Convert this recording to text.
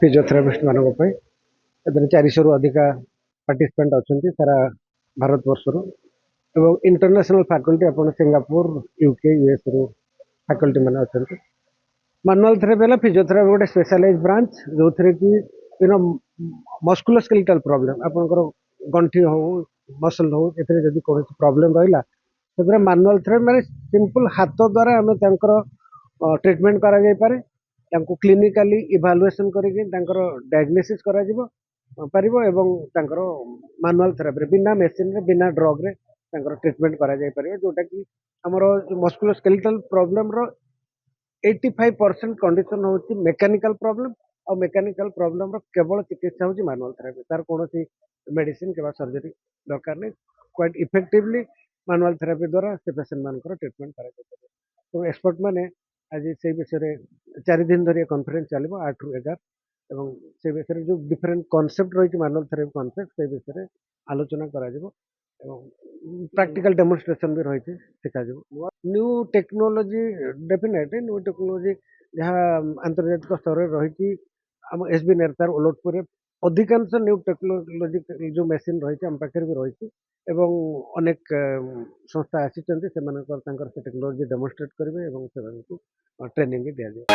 Physiotherapist मानक एଥିରେ 400 ରୁ ଅଧିକା ପାର୍ଟିସିପେଣ୍ଟ ଅଛନ୍ତି ସାରା ଭାରତ ବର୍ଷରୁ ଏବଂ ଇଣ୍ଟରନ୍ୟାସନାଲ ଫ୍ୟାକଲ୍ଟି ଆପଣ ସିଙ୍ଗାପୁର ୟୁକେ ୟୁଏସ୍ ରୁ ଫ୍ୟାକଲ୍ଟି ମାନେ ଅଛନ୍ତି। ମାନୁଆଲ ଥେରାପି ହେଲା ଫିଜିଓଥେରାପି ଗୋଟେ ସ୍ପେଶାଲାଇଜ୍ ବ୍ରାଞ୍ଚ ଯୋଉଥିରେ କି ମସ୍କୁଲୋସ୍କେଲିଟାଲ ପ୍ରୋବ୍ଲେମ ଆପଣଙ୍କର ଗଣ୍ଠି ହଉ ମସଲ ହଉ ଏଥିରେ ଯଦି କୌଣସି ପ୍ରୋବ୍ଲେମ ରହିଲା ସେଥିରେ ମାନୁଆଲ ଥେରାପି ମାନେ ସିମ୍ପଲ ହାତ ଦ୍ୱାରା ଆମେ ତାଙ୍କର ट्रीटमेंट करा जाय पारे तांको क्लिनिकली इभालुएशन करके तांकर डायग्नोसिस करा जिवो परिबो एवं तांकर मैनुअल थेरापी बिना मेडिसिन रे बिना ड्रग रे तांकर ट्रीटमेंट करा जाय पारे जोटा कि हमरो मस्कुलोस्केलेटल प्रॉब्लम रो 85% कंडीशन होची मेकानिकल प्रॉब्लम और मेकानिकल प्रॉब्लम रो केवल चिकित्सा होची मैनुअल थेरापी तार कोनोसी मेडिसिन केबा सर्जरी दरकार नै क्वाइट इफेक्टिवली मैनुअल थेरापी द्वारा से पेशेंट मानकर ट्रीटमेंट करा जाय पारे। तो एक्सपर्ट माने आज से विषय 4 दिन धरी कॉन्फ्रेंस चलो 8 ରୁ 11 एवं से विषय जो डिफरेंट कॉन्सेप्ट रही मैनुअल थेरापी कॉन्सेप्ट से विषय आलोचना करा प्रैक्टिकल डेमोन्स्ट्रेशन भी रही शिखा new technology definitely new technology जहाँ आंतर्जातिक स्तर रही आम एसबी नेतार ओलटपुर अधिकांश न्यू टेक्नोलोजी जो मेसीन रही आम पाखे भी रही एवं अनेक संस्था आसी से टेक्नोलोजी डेमोन्स्ट्रेट करेंगे और से ट्रेनिंग भी दिया जाए।